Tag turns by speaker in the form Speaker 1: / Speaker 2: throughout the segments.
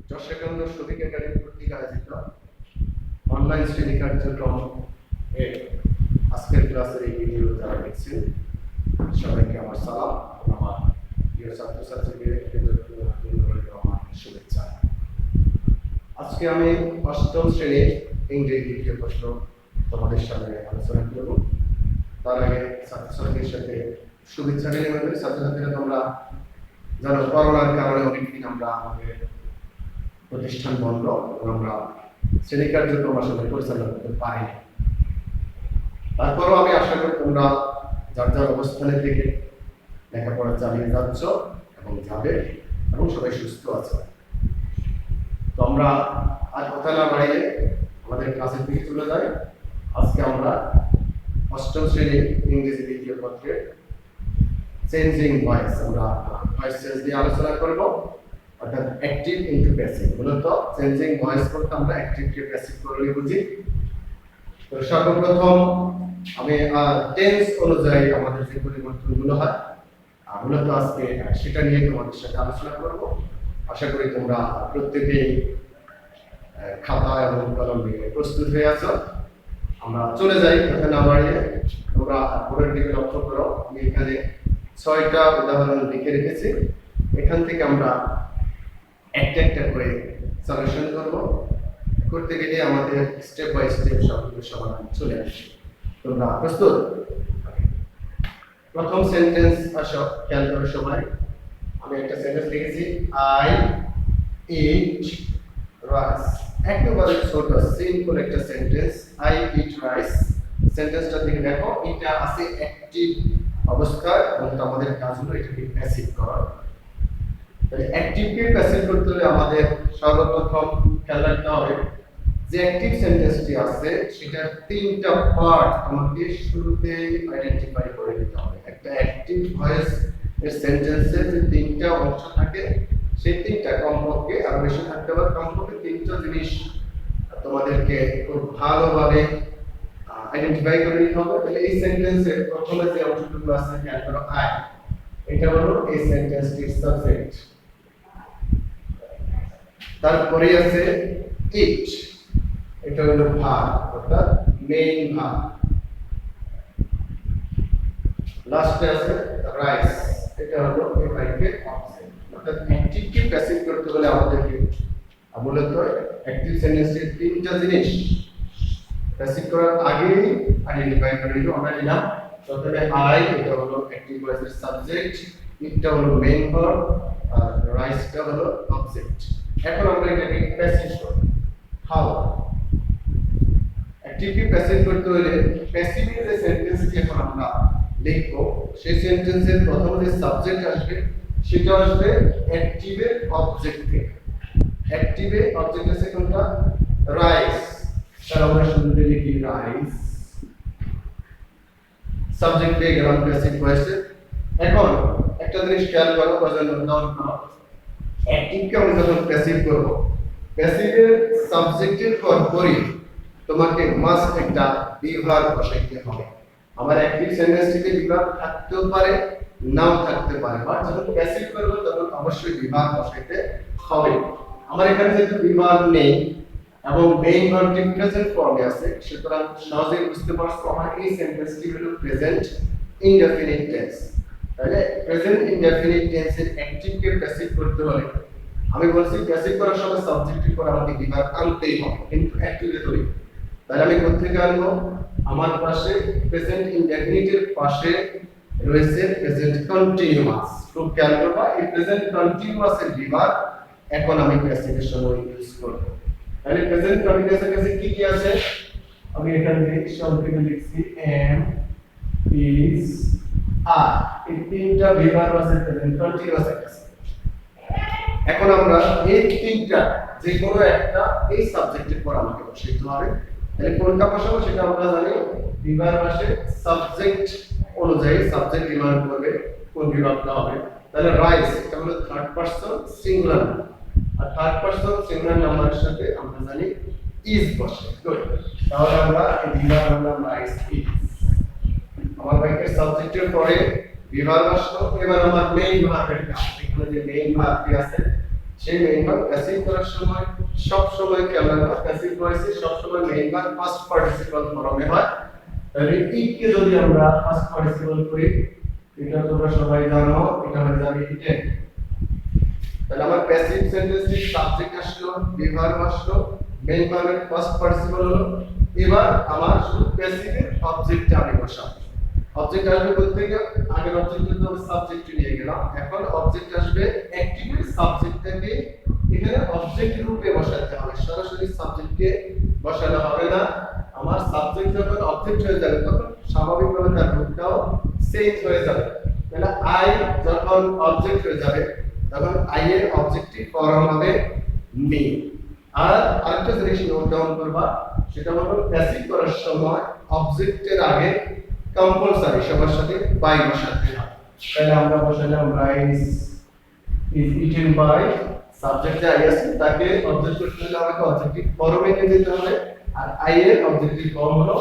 Speaker 1: Chittagong Shafiq academy কর্তৃক আয়োজিত online শ্রেণী কার্যক্রম এর আজকের ক্লাসের এই ভিডিও যারা দেখছেন সবাইকে আমার সালাম, আমার প্রিয় ছাত্রছাত্রীদের আমার শুভেচ্ছা। আজকে আমি অষ্টম শ্রেণীর ইংরেজি দ্বিতীয় প্রশ্ন তোমাদের সামনে আলোচনা করব। তার আগে ছাত্রছাত্রীদের সাথে শুভেচ্ছা বিনিময় করি। ছাত্রছাত্রীরা তোমরা জানো করোনার কারণে অনেকদিন আমরা আমাদের প্রতিষ্ঠান বন্ধ এবং আমরা শ্রেণী কার্যক্রম আসলে পরিচালনা করতে পারিনি। তারপরও আমি আশা করি তোমরা যার যার অবস্থানে থেকে লেখাপড়া চালিয়ে যাচ্ছ এবং যাবে এবং সবাই সুস্থ আছে। তো আমরা আর কথা না বাড়িয়ে আমাদের ক্লাসের দিকে চলে যাই। আজকে আমরা অষ্টম শ্রেণীর ইংরেজি দ্বিতীয় পত্রে চেঞ্জিং ভয়েস, আমরা ভয়েস চেঞ্জ নিয়ে আলোচনা করব, অর্থাৎ অ্যাক্টিভ ইনটু প্যাসিভ। মূলত চেঞ্জিং ভয়েস করতে আমরা অ্যাক্টিভ কে প্যাসিভ করলে বুঝি। তো সর্বপ্রথম আমি টেন্স অনুযায়ী আমাদের যে পরিবর্তনগুলো হয় মূলত আজকে সেটা নিয়ে তোমাদের সাথে আলোচনা করব। আশা করি তোমরা প্রত্যেকেই খাতা এবং কলম নিয়ে প্রস্তুত হয়ে আছো। আমরা চলে যাই, কথা না বাড়িয়ে। তোমরা বোর্ডের দিকে লক্ষ্য করো, আমি এখানে 6টা উদাহরণ লিখে রেখেছি। এখান থেকে আমরা একটা একটা করে সলিউশন করব। করতে গেলে আমাদের স্টেপ বাই স্টেপ সবগুলো সমাধান চলে আসে। তোমরা প্রস্তুত? প্রথম সেন্টেন্স আসো, খেয়াল করো সবাই। আমি একটা সেন্টেন্স লিখেছি, আই ইট রাইস। একেবারে ছোট সিম্পল একটা সেন্টেন্স, আই ইট রাইস। সেন্টেন্সটা দিকে দেখো, এটা আছে অ্যাক্টিভ অবস্থায় এবং আমাদের কাজ হলো এটাকে প্যাসিভ করা। তাহলে অ্যাক্টিভকে প্যাসিভ করতে হলে আমাদের সর্বপ্রথম খেয়াল রাখতে হবে যে অ্যাক্টিভ সেন্টেন্সটি আছে সেটা 3টা পার্ট আমাকে শুরুতে আইডেন্টিফাই করে নিতে হবে। একটা অ্যাক্টিভ ভয়েস এর সেন্টেন্সে যে 3টা অংশ থাকে সেই 3টা কমপক্ষে আর বেশি থাকতে পারে, কমপক্ষে 3টা জিনিস তোমাদেরকে খুব ভালোভাবে আইডেন্টিফাই করে নিতে হবে। তাহলে এই সেন্টেন্সের প্রথমে যে অংশটুকু আছে খেয়াল করো, আই, এটা হলো এই সেন্টেন্সটির সাবজেক্ট। তারপরে আছে ইট, এটা হলো ভার্ব, অর্থাৎ মেইন ভার্ব। লাস্টে আছে রাইস, এটা হলো এই ভার্বের অবজেক্ট। অর্থাৎ অ্যাক্টিভকে প্যাসিভ করতে হলে আমাদেরকে মূলত অ্যাক্টিভ সেন্টেন্সের 3টা জিনিস প্যাসিভ করার আগে আইডেন্টিফাই করে নিতে আমরা নিলাম। প্রথমে আই, এটা হলো অ্যাক্টিভ ভয়েসের সাবজেক্ট, ইটটা হলো মেইন ভার্ব, আর রাইসটা হলো অবজেক্ট। এখন আমরা এটাকে প্যাসিভ করব। হাউ? অ্যাক্টিভকে প্যাসিভ করতে হলে প্যাসিভের যে সেন্টেন্সটি এখন আমরা লিখব সেই সেন্টেন্সের প্রথম যে সাবজেক্ট আসবে সেটা আসবে অ্যাক্টিভের অবজেক্ট থেকে। অ্যাক্টিভে অবজেক্ট আছে কোনটা? রাইস। তাহলে আমরা শুরুতে লিখি রাইস, সাবজেক্ট পেয়ে গেলাম প্যাসিভ ভয়েসে। এখন একটা জিনিস খেয়াল করো, অ্যাক্টিভকে আমরা যখন প্যাসিভ করব, প্যাসিভের সাবজেক্টের পরই তোমাকে মাস্ট একটা বিভাগ বসাইতে হবে। আমার অ্যাক্টিভ সেন্টেন্সটিতে বিভাগ থাকতেও পারে, নাও থাকতে পারে, বাট যখন প্যাসিভ করব তখন অবশ্যই বিভাগ বসাইতে হবে। আমার এখানে যেহেতু বিভাগ নেই এবং মেইন ভার্বটি প্রেজেন্ট ফর্মে আছে, সুতরাং সহজেই বুঝতে পারছো আমার এই সেন্টেন্সটি হলো প্রেজেন্ট ইনডেফিনিট টেন্স। তাহলে প্রেজেন্ট ইনডেফিনিট টেন্সের অ্যাক্টিভকে প্যাসিভ করতে হলে আমি বলছি প্যাসিভ করার সময় সাবজেক্টের পর আমাকে বিভাগ আনতেই হবে, কিন্তু অ্যাক্টিভে তৈরি। তাহলে আমি কোথা থেকে আনবো? আমার পাশে প্রেজেন্ট ইনডেফিনিটের পাশে রয়েছে প্রেজেন্ট কন্টিনিউয়াস। খুব খেয়াল করবা, এই প্রেজেন্ট কন্টিনিউয়াসের বিভাগ এখন আমি প্যাসিভের সময় ইউজ করব। তাহলে প্রেজেন্ট কন্টিনিউয়াসের কাছে কি কি আছে? আমি এখানে সংক্ষেপে লিখছি এম ইজ আর। এই 3টা বিভাগ আছে প্রেজেন্ট কন্টিনিউয়াসের কাছে। এখন আমরা এই 3টা যে কোনো একটা এই সাবজেক্টের পর আমাকে বসাইতে হবে। তাহলে কোনটা বসাবো সেটা আমরা জানি, বিভাগ আসে সাবজেক্ট অনুযায়ী, সাবজেক্ট ডিমান্ড করবে কোন বিভাগটা হবে। তাহলে রাইস, এটা হলো থার্ড পারসন সিঙ্গুলার, আর থার্ড পারসন সিঙ্গুলার নাম্বারের সাথে আমরা জানি ইজ বসে। গুড, তাহলে আমরা এই বিভাগ আমরা রাইস ইজ। আমার বাক্যের সাবজেক্টের পরে বিভাগ আসলো। এবার আমার মেইন ভার্বের কাজ, এখানে যে মেইন ভার্বটি আছে সেই মেইন ভার্ব প্যাসিভ করার সময় সব সময় খেয়াল রাখবা প্যাসিভ ভয়েসে সব সময় মেইন ভার্ব ফার্স্ট পার্টিসিপল ফর্মে হয়। তাহলে ইট কে যদি আমরা ফার্স্ট পার্টিসিপল করি এটা তোমরা সবাই জানো এটা হয়ে যাবে ইটেন। তাহলে আমার প্যাসিভ সেন্টেন্সটি সাবজেক্ট আসলো বিভার্ব আসলো মেইন ভার্বের ফার্স্ট পার্টিসিপল হলো। এবার আমার শুধু প্যাসিভের অবজেক্টটা আমি বসাবো। অবজেক্ট আসবে বলতে গিয়ে আগের অবজেক্টে তো আমি সাবজেক্ট নিয়ে গেলাম, এখন অবজেক্ট আসবে অ্যাক্টিভের সাবজেক্টটাকে এখানে অবজেক্ট রূপে বসাতে হবে, সরাসরি সাবজেক্টকে বসানো হবে না। আমার সাবজেক্ট যখন অবজেক্ট হয়ে যাবে তখন স্বাভাবিকভাবে তার রূপটাও চেঞ্জ হয়ে যাবে। তাহলে আই যখন অবজেক্ট হয়ে যাবে তখন আই এর অবজেক্টিভ ফর্ম হবে মি। আর আরেকটা জিনিস নোট ডাউন করবা, সেটা হলো প্যাসিভ করার সময় অবজেক্টের আগে কম্পালসারি সবার সাথে বাই বসাতে হয়। তাহলে আমরা বসালাম রাইস ইজ ইটেন বাই, সাবজেক্টে আই আছে তাকে অবজেক্ট করতে হলে আমাকে অবজেক্টিভ ফর্মে নিয়ে যেতে হবে, আর আই এর অবজেক্টিভ ফর্ম হলো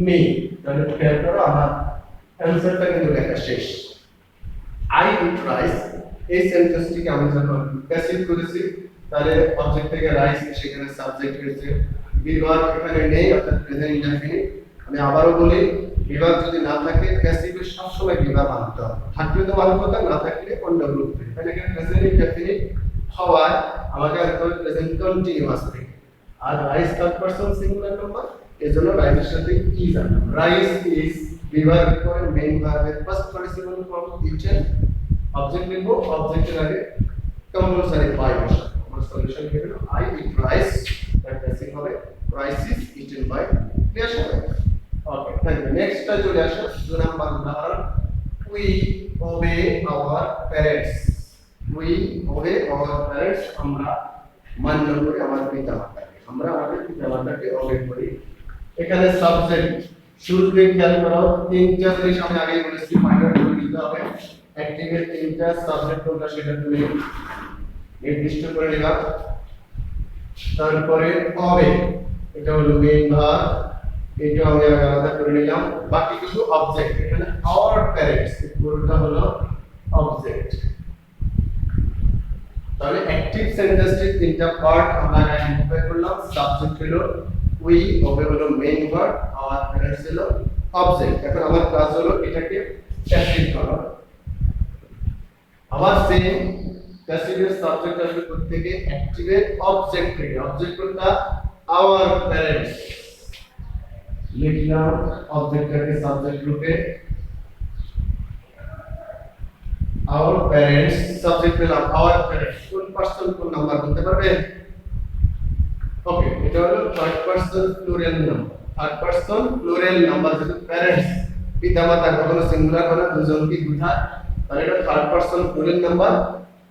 Speaker 1: মি। তাহলে খেয়াল করো আমার অ্যানসারটা কিন্তু লেখা শেষ। আই ইট রাইস এই সেন্টেন্সটিকে আমি যখন প্যাসিভ করেছি তাহলে অবজেক্ট থেকে রাইস সেখানে সাবজেক্ট হয়েছে, বিভার্ব এখানে নেই অর্থাৎ প্রেজেন্ট ইনডেফিনিট। আমি আবারও বলি বিভার্ব যদি না থাকে প্যাসিভে সব সময় বিভার্ব আনতে হবে, থাকলে তো ভালো কথা, না থাকলে অন্য গ্রুপ থেকে। তাহলে এখানে প্রেজেন্ট ইনডেফিনিট হওয়ায় আমাকে আনতে হবে প্রেজেন্ট কন্টিনিউয়াস থেকে। আর rice third person singular number, এজন্য রাইসের সাথে ইজ আনলাম। রাইস ইজ বিভার্ব পরে মেইন ভার্বের first participle form eaten, object লিখবো, অবজেক্টের আগে কম্পালসারি বাই বসাবো। আমার সলিউশন কি হলো আই ইট রাইস, তার প্যাসিভ হবে rice is eaten by. Clear সবাই? Okay thank you. নেক্সটটা চলে আসো 2 নাম্বার উদাহরণ, we obey our parents. We obey our parents, আমরা মান্য করি আমার পিতামাতাকে, আমরা আমাদের পিতামাতাকে ওবে করি। এখানে সাবজেক্ট শুরুতে খেয়াল করো তিনটা জিনিস আমি আগেই বলেছি ফাইন্ড করে নিতে হবে। অ্যাক্টিভের তিনটা সাবজেক্ট কোনটা সেটা তুমি নির্দিষ্ট করে নিবা। তারপরে ওবে এটা হলো মেইন ভার্ব, এটা আমি আলাদা করে নিলাম। বাকি কিছু অবজেক্ট, এখানে আওয়ার প্যারেন্টস পুরোটা হলো অবজেক্ট। তাহলে অ্যাক্টিভ সেন্টেন্সের তিনটা পার্ট আমরা আইডেন্টিফাই করলাম। সাবজেক্ট হলো উই, ওবে হলো মেইন ভার্ব, আওয়ার প্যারেন্টস হলো অবজেক্ট। এখন আমার কাজ হলো এটাকে প্যাসিভ করা। আবার সেম প্যাসিভের সাবজেক্ট আসবে প্রত্যেকে অ্যাক্টিভের অবজেক্ট থেকে। অবজেক্ট কোনটা? আওয়ার প্যারেন্টস লিখলাম, অবজেক্টটাকে সাবজেক্ট রূপে আওয়ার প্যারেন্টস, সাবজেক্ট পেলাম আওয়ার প্যারেন্টস। কোন পার্সন কোন নাম্বার বলতে পারবে? ওকে, এটা হলো third person plural number. Third person plural number যেটা প্যারেন্টস পিতামাতা কখনো সিঙ্গুলার হয় না, দুজনকে বোঝায়, তাহলে এটা থার্ড পার্সন প্লুরাল নাম্বার।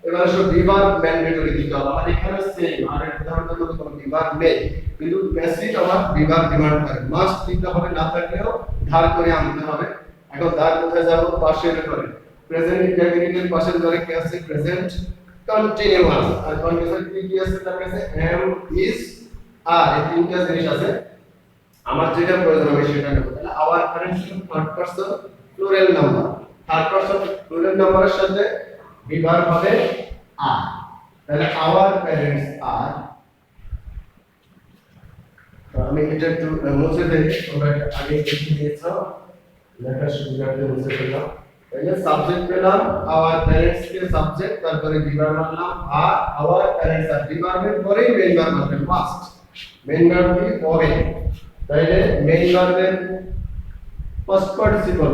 Speaker 1: এবার আসো বিভার্ব ম্যান্ডেটরি দিতে হবে। আমার এখানে সেম আর উদাহরণটা তো কোনো বিভার্ব নেই, কিন্তু প্যাসিভ আমার বিভার্ব ডিমান্ড করে, মাস্ট দিতে হবে, না থাকলেও ধার করে আনতে হবে। এখন ধার কোথায় যাব? পাশের ঘরে। প্রেজেন্ট ইনডেফিনিটের পাশের ঘরে কি আছে? Present continuous. আর কন্টিনিউয়াস কি আছে তার কাছে? এম, ইজ, আর এই তিনটা জিনিস আছে। আমার যেটা প্রয়োজন হবে সেটা নেব। তাহলে our parents third person plural number. Third person plural নাম্বারের সাথে বিভার্ব হবে আর। তাহলে আওয়ার প্যারেন্টস আর, আমি এটা একটু মুছে দেই, তোমরা আগে লিখে দিয়েছো, লেখার সুবিধার্থে মুছে দিলাম। তাহলে সাবজেক্ট পেলাম আওয়ার প্যারেন্টস কে সাবজেক্ট, তারপরে বিভার্ব আনলাম আর আওয়ার প্যারেন্টস আর বিভার্বের পরেই মেইন ভার্ব হবে মাস্ট। মেইন ভার্ব কি? ওবে। তাহলে মেইন ভার্বের ফার্স্ট পার্টিসিপল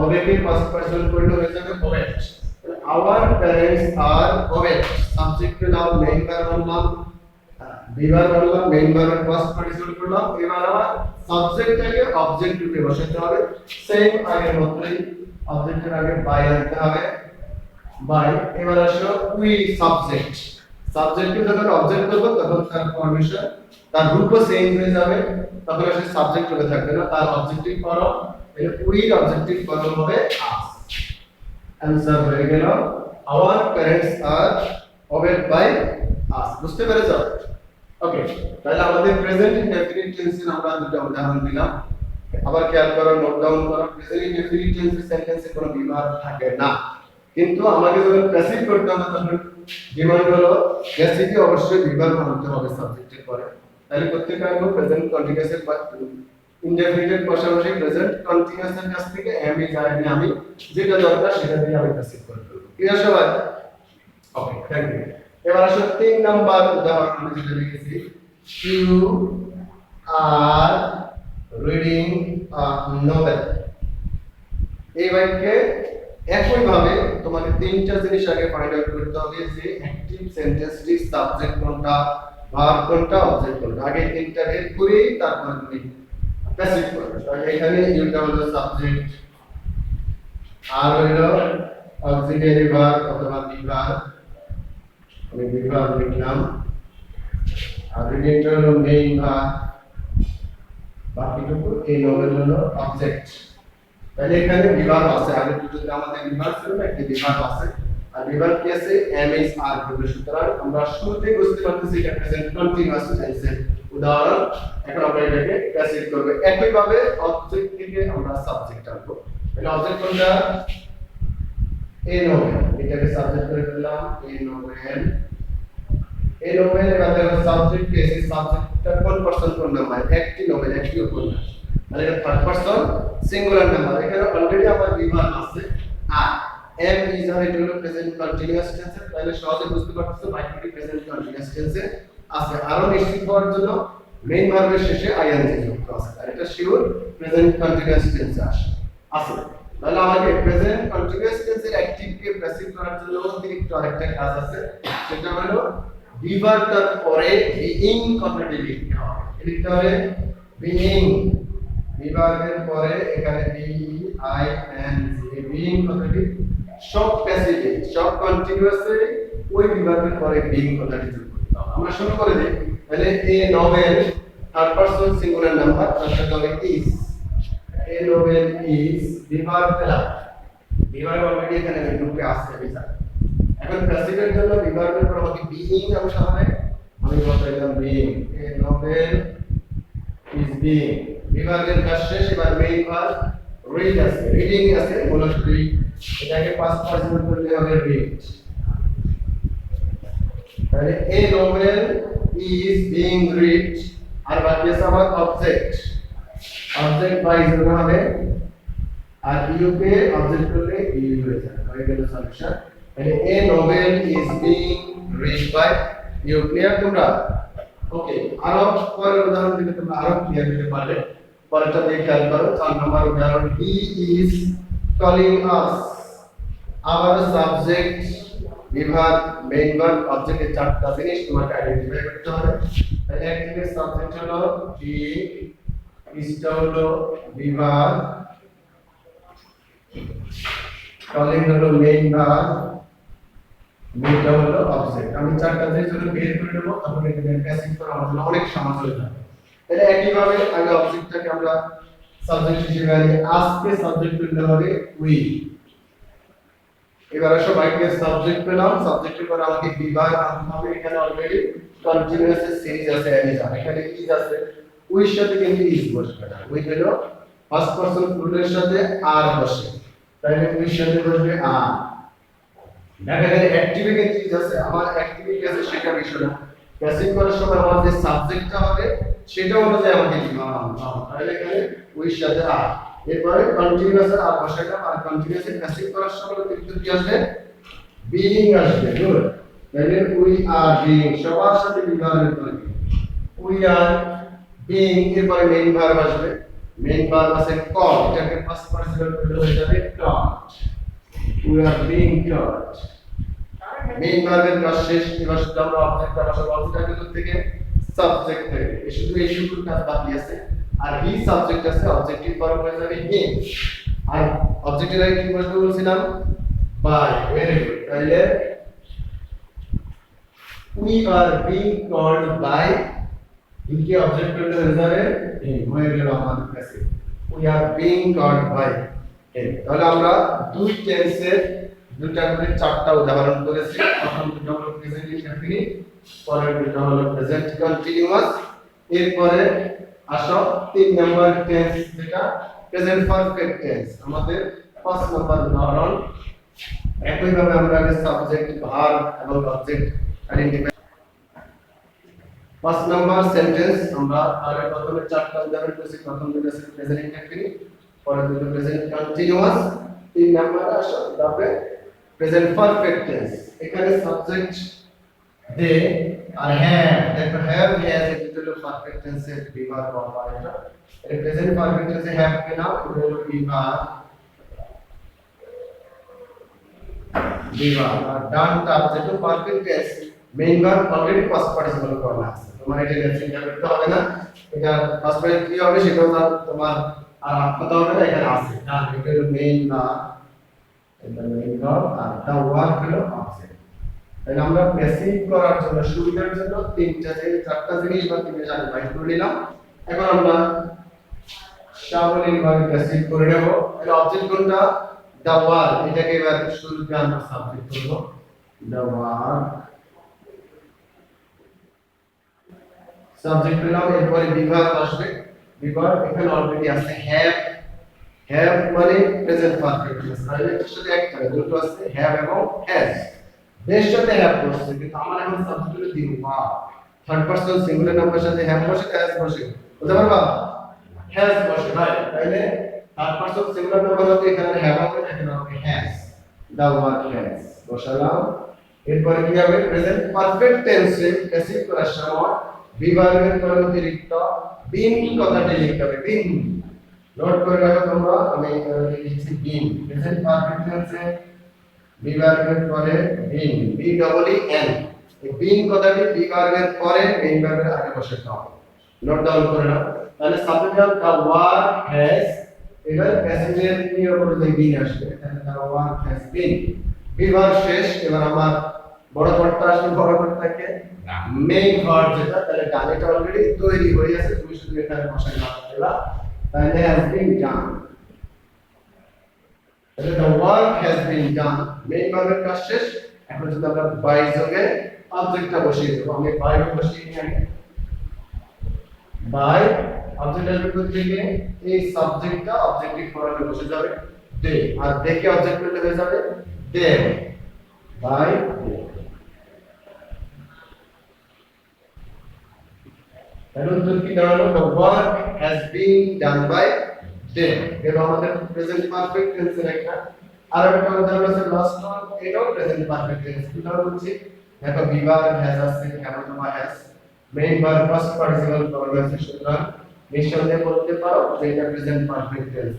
Speaker 1: ওবে কে ফার্স্ট পার্সন করলে হয়ে যাবে ওবে। আওয়ার প্যারেন্টস আর ওবে, সাবজেক্ট পেলাম, মেইন ভার্ব আনলাম, বিভার্ব আনলাম, মেইন ভার্বের ফার্স্ট পার্টিসিপল করলাম। এবার আবার সাবজেক্টটাকে অবজেক্ট রূপে বসাতে হবে, সেম আগের মতই। অবজেক্টের আগে বাই আনতে হবে, বাই। এবার আসো উই সাবজেক্ট। সাবজেক্টকে যখন অবজেক্ট করব তখন তার ফরমেশন, তার রূপও চেঞ্জ হয়ে যাবে, তখন আসলে সাবজেক্ট রূপে থাকবে না, তার অবজেক্টিভ ফর্ম। এই উই এর অবজেক্টিভ ফর্ম হবে আস। অ্যানসার হয়ে গেল our parents are obeyed by us. বুঝতে পেরেছো? ওকে, তাহলে আমাদের প্রেজেন্ট ইনডেফিনিট টেন্সের আমরা দুটো উদাহরণ দিলাম। আবার খেয়াল করো, নোট ডাউন করো, প্রেজেন্ট ইনডেফিনিট টেন্সের সেন্টেন্সে কোনো বিভার্ব থাকে না। কিন্তু আমাকে যখন প্যাসিভ করতে হবে তখন ডিমান্ড হলো প্যাসিভে অবশ্যই বিভাগ আনতে হবে সাবজেক্টের পরে। তাহলে করতে পারবো প্রেজেন্ট কন্টিনিউয়াস এর ইনডেফিনিটের পাশাপাশি প্রেজেন্ট কন্টিনিউয়াস এর কাছ থেকে আমি জানি আমি যেটা দরকার সেটা দিয়ে আমি প্যাসিভ করে দেব। ক্লিয়ার সবাই? Okay, thank you. এবার আসো 3 নাম্বার উদাহরণ আমি যেটা লিখেছি, you are reading a novel. এই বাক্যে একই ভাবে তোমাকে তিনটা জিনিস আগে ফাইন্ড আউট করতে হবে যে অ্যাকটিভ সেন্টেন্সটি সাবজেক্ট কোনটা, ভার্ব কোনটা, অবজেক্ট কোনটা। আগে তিনটা বের করে তারপর তুমি প্যাসিভ করবে। তাহলে এখানে ইউটা হলো সাবজেক্ট, আর হলো অক্সিলিয়ারি ভার্ব অথবা বিভাগ, আমি বিভাগ লিখলাম, আর রিডিংটা হলো মেইন ভার্ব, বাকিটুকু এই নোভেল হলো অবজেক্ট। তাহলে এখানে বিভাগ আছে, আগে দুটোতে আমাদের বিভাগ ছিল না, একটা বিভাগ আছে। আর বিভাগ কি আছে? এম এস আর গ্রুপের। সুতরাং আমরা শুরুতেই বুঝতে পারতেছি এটা প্রেজেন্ট কন্টিনিউয়াস টেন্সের উদাহরণ। এখন আমরা এটাকে প্যাসিভ করব। একই ভাবে অবজেক্ট থেকে আমরা সাবজেক্ট আনবো। তাহলে অবজেক্ট কোনটা? এ নোভেল, এটাকে সাবজেক্ট করে ফেললাম, এ নোভেল। এ নোভেল এর মধ্যে সাবজেক্ট কে আছে, সাবজেক্টটা কোন পারসন কোন নাম্বার? একটি নোভেল, একটি উপন্যাস। মানে এটা থার্ড পারসন সিঙ্গুলার নাম্বার। এখানে অলরেডি আমার বিভাগ আছে আর এম ইজ আর এটা হলো প্রেজেন্ট কন্টিনিউয়াস টেন্স। তাহলে সহজে বুঝতে পারতেছো বাক্যটি প্রেজেন্ট কন্টিনিউয়াস টেন্সে আছে। আরো নিশ্চিত হওয়ার জন্য মেইন ভার্বের শেষে আইএনজি যুক্ত আছে। আর এটা শিওর প্রেজেন্ট কন্টিনিউয়াস টেন্সে আছে। তাহলে আমাকে প্রেজেন্ট কন্টিনিউয়াস টেন্সের অ্যাকটিভ কে প্যাসিভ করার জন্য অতিরিক্ত আরেকটা কাজ আছে, সেটা হলো বিভাগটার পরে বিইং কথাটি লিখতে হবে। লিখতে হবে বিইং, বিভাগের পরে এখানে B I N G, being কথাটি সব প্যাসিভে, সব কন্টিনিউয়াসে ওই বিভাগের পরে বিইং কথাটি যোগ করতে হবে। আমরা শুরু করে দিই। তাহলে a novel third person singular number, তার সাথে হবে ইজ। এ নোভেল ইজ বিভাগ পেলাম, বিভাগ অলরেডি এখানে গ্রুপে আসছে বিচার। এখন প্যাসিভের জন্য বিভাগের পর আমাকে বিইং অংশ হবে, আমি বসাইলাম being. A novel is being, বিভাগের কাজ শেষ। এবার মেইন ভার্ব রিড আছে, রিডিং আছে, মূলত রিড। এটাকে পাস্ট পার্সন করলে হবে রিড। তাহলে a novel is being read. আর বাকি আছে আমার অবজেক্ট, অবজেক্ট বাই জন্য হবে, আর ইউ কে অবজেক্ট করলে ইউ হয়ে যাবে। হয়ে গেল সলিউশন। তাহলে a novel is being read by you. Clear তোমরা? ওকে, আরো পরের উদাহরণ দিলে তোমরা আরো ক্লিয়ার হতে পারবে। পরেরটা দিয়ে খেয়াল করো, 4 নম্বর উদাহরণ, হি ইজ কলিং আস। আবার সাবজেক্ট, বিভাগ, মেইন ভার্ব, অবজেক্টের চারটা জিনিস তোমাকে আইডেন্টিফাই করতে হবে। তাহলে একদিকে সাবজেক্ট হলো হি, ইজটা হলো বিভাগ, কলিং হলো মেইন ভার্ব, মেইনটা হলো অবজেক্ট। আমি চারটা জিনিস হলো বের করে নেব, তারপরে এখানে প্যাসিভ করা আমার জন্য অনেক সহজ হয়ে যাবে। তাহলে একইভাবে আগে অবজেক্টটাকে আমরা সাবজেক্ট হিসেবে আনি, আজকে সাবজেক্ট করতে হবে উই। এবার সবাইকে সাবজেক্ট পেলাম, সাবজেক্টের পর আমাকে বিভাগ আনতে হবে। এখানে অলরেডি কন্টিনিউয়াস এর সিরিজ আছে, এখানে ইজ আছে, উইর সাথে কিন্তু ইজ বসবে না। উই হলো ফার্স্ট পারসন প্লুরালের সাথে আর বসে, তাহলে উইর সাথে বসবে আর। দেখা গেল অ্যাক্টিভে কিন্তু ইজ আছে, আমার অ্যাক্টিভিটি আছে সেটা বিষয় না। প্যাসিভ করার সময় আমার যে সাবজেক্টটা হবে সেটা অনুযায়ী আমাকে বিভাগ আনতে হবে। তাহলে এখানে উইর সাথে আর, এরপরে কন্টিনিউয়াস আর বসাইলাম। আর কন্টিনিউয়াস প্যাসিভ করার সময় অতিরিক্ত কি আসবে? বিইং আসবে। গুড। তাহলে উই আর বিইং, সবার সাথে বিভাগের পরে উই আর বিইং, এরপরে মেইন ভার্ব আসবে। মেইন ভার্ব আছে কল, এটাকে ফার্স্ট পার্সন করলে হয়ে যাবে taught. We are being taught. Main ভার্বের কাজ শেষ। এবার শুধু আমরা অবজেক্টটা বসাবো। অবজেক্টটা থেকে সাবজেক্ট থেকে শুধু এই শুরুর কাজ বাকি আছে। আর হি সাবজেক্ট আছে, অবজেক্টিভ ফর্ম হয়ে যাবে হি। আর অবজেক্টের আগে কি বসবে বলছিলাম? বাই। Very good. তাহলে we are being called by, he কে অবজেক্ট করলে হয়ে যাবে হি। হয়ে গেল আমাদের কাছে we are being called by he. তাহলে আমরা দুই টেন্সের দুটা করে চারটা উদাহরণ করেছি। প্রথম দুটো হলো প্রেজেন্ট ইনডেফিনিট, পরের দুটো হলো প্রেজেন্ট কন্টিনিউয়াস। এরপরে আসো 3 নাম্বার টেন্স, যেটা প্রেজেন্ট পারফেক্ট টেন্স। আমাদের 5 নাম্বার উদাহরণ, একইভাবে আমরা আগে সাবজেক্ট ভার্ব এবং object identify. First number sentence আমরা আগে প্রথমে চারটা উদাহরণ করেছি। প্রথম দুটো ছিল প্রেজেন্ট ইনডেফিনিট, পরের দুটো প্রেজেন্ট কন্টিনিউয়াস, তিন নাম্বার আসলে প্রেজেন্ট পারফেক্ট টেন্স। এখানে সাবজেক্ট দে আর হ্যাভ, দেখো হ্যাভ হ্যাজ এটা হলো পারফেক্ট টেন্সের বিভাগ বা অপারেটর। এটা প্রেজেন্ট পারফেক্ট টেন্সে হ্যাভ কে নাও, এটা হলো বিভাগ আর ডান টাপ যেটা perfect tense main verb already past participle করা আছে, তোমার এটা চিন্তা করতে হবে না। এটা পাস্ট পার্টিসিপল কি হবে সেটাও তোমার আর আটকাতে হবে না, এখানে আছে ডান, এটা হলো মেইন ভার্ব, এটা মেইন ভার্ব আর দা ওয়ার্ক হলো অবজেক্ট। তাহলে আমরা বেসিক করার জন্য সুবিধার জন্য চারটা জিনিস বা তিনটা জানি বাইর করে নিলাম। এখন আমরা সাবলীল ভাবে বেসিক করে নেব। এটা অবজেক্ট কোনটা? দা ওয়ার্ক, এটাকে এবার শুরুতে আমরা সাবজেক্ট করব। দা ওয়ার্ক সাবজেক্ট পেলাম, এরপরে বিভাগ আসবে। বিভাগ এখানে অলরেডি আছে হ্যাভ, হ্যাভ মানে প্রেজেন্ট পারফেক্ট টেন্স, তাহলে এর সাথে একটা দুটো আছে হ্যাভ এবং হ্যাজ। এর সাথে হ্যাভ বসছে, কিন্তু আমার এখন সাবজেক্ট হলো the work, third person singular number সাথে হ্যাভ বসে হ্যাজ বসে, বুঝতে পারবা? হ্যাজ বসে ভাই, তাহলে থার্ড পারসন সিঙ্গুলার নাম্বার হতে এখানে হ্যাভ হবে, এখানে হবে হ্যাজ। দা ওয়ার্ক হ্যাজ বসালাম। এরপরে কি হবে? প্রেজেন্ট পারফেক্ট টেন্সে বেসিক করার সময় বিভাগের পরে অতিরিক্ত বিন কথাটি লিখতে হবে। বিন নোট করে রাখো তোমরা, আমি লিখছি বিন। প্রেজেন্ট পারফেক্ট টেন্সে বিভাগের পরে বিন, বি ডবল ই এন, এই বিন কথাটি বিভাগের পরে মেইন ভার্বের আগে বসাতে হবে। নোট ডাউন করে নাও। তাহলে সাবজেক্ট হল দা ওয়ার্ক হ্যাজ, এবার প্যাসেজের নিয়ম অনুযায়ী বিন আসবে, তাহলে দা ওয়ার্ক হ্যাজ বিন। বিভাগ শেষ, এবার আমার বড় পদটা আসবে। বড় পদটাকে মেইন ভার্ব যেটা, তাহলে ডান এটা অলরেডি তৈরি হয়ে আছে, তুমি শুধু এখানে বসাই দিবা, তাহলে হ্যাজ বিন ডান। তাহলে the work has been done, main ভার্বের কাজ শেষ। এখন যদি আমরা বাই যোগে অবজেক্টটা বসিয়ে দেব, আমি বাই বসিয়ে নিই আগে। বাই অবজেক্ট আসবে কোথা থেকে? এই সাবজেক্টটা অবজেক্টিভ ফর্মে বসে যাবে দে, আর দেখে অবজেক্ট করলে হয়ে যাবে দে, বাই দে। তাহলে উত্তর কি দাঁড়ালো? the work has been done by them। এর আমাদের প্রেজেন্ট পারফেক্ট টেন্সের একটা আর একটা উদাহরণ আছে লাস্ট ওয়ান, এটাও প্রেজেন্ট পারফেক্ট টেন্স। উদাহরণ হচ্ছে দেখো বিভাগ হ্যাজ আছে, হ্যাভ অথবা has, main verb first participle ফর্মে আছে, সুতরাং নিঃসন্দেহে বলতে পারো যে এটা প্রেজেন্ট পারফেক্ট টেন্স।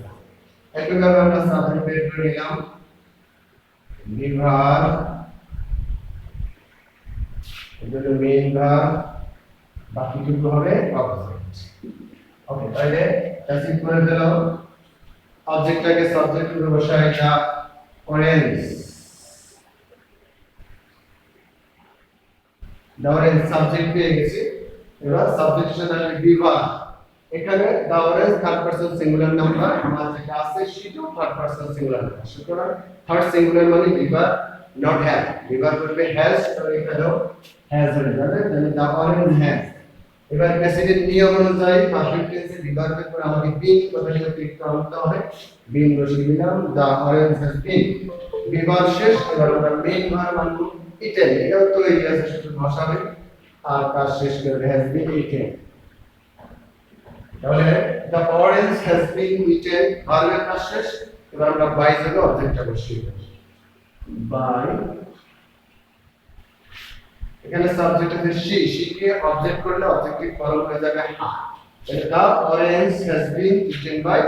Speaker 1: একইভাবে আমরা সাবজেক্ট বের করে নিলাম, বিভাগ এটা হলো মেইন ভার্ব, বাকিটুকু হবে অবজেক্ট। ওকে, তাহলে বেসিক করে দিল। অবজেক্টটাকে সাবজেক্ট রূপে বসাই, যা অরেঞ্জ, দা অরেঞ্জ সাবজেক্ট পেয়ে গেছি। এবার সাবজেক্টের সাথে আসবে বিভাগ, এখানে the orange third person singular number, আমার যেটা আছে সেটাও থার্ড পারসন সিঙ্গুলার নাম্বার, সুতরাং থার্ড সিঙ্গুলার মানে বিভাগ, নট হ্যাভ। বিভাগ করবে হ্যাজ, তো এখানেও হ্যাজ হয়ে যাবে, তাহলে দা অরেঞ্জ হ্যাজ। এবার প্রেসিডেন্ট নিয়ম অনুযায়ী পারফেক্ট টেন্সে বিভাগের পরে আমাকে বিন কথাটি অতিরিক্ত আনতে হবে, বিন বসিয়ে দিলাম, দা অরেঞ্জ হ্যাজ বিন। বিভাগ শেষ, এবার আমরা মেইন ভার্ব আনবো ইটেন, এটাও তো এই আছে, শুধু বসাবে আর কাজ শেষ করবে হ্যাজ বিন ইটেন। তাহলে the orange has been eaten ভার্বের কাজ শেষ, এবার আমরা বাই যোগে অবজেক্টটা বসিয়ে দেব, বাই। এখানে সাবজেক্ট আছে শি, শি কে অবজেক্ট করলে অবজেক্টিভ ফর্ম হয়ে যাবে হার, তাহলে the orange has been eaten by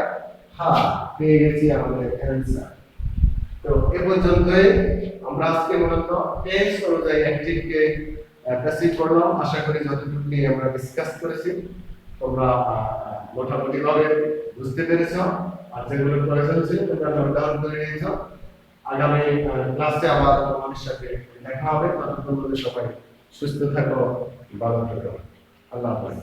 Speaker 1: her, পেয়ে গেছি আমাদের অ্যানসার। তো এই পর্যন্তই আমরা আজকে মূলত টেন্স অনুযায়ী অ্যাক্টিভকে প্যাসিভ করলাম। আশা করি যতটুকু নিয়ে আমরা ডিসকাস করেছি তোমরা মোটামুটি ভাবে বুঝতে পেরেছো, আর যেগুলো প্রয়োজন ছিল তোমরা নোট ডাউন করে নিয়েছো। আগামী ক্লাসে আবার তোমাদের সাথে দেখা হবে, ততক্ষণ সবাই সুস্থ থাকো, ভালো থাকো, আল্লাহ হাফেজ।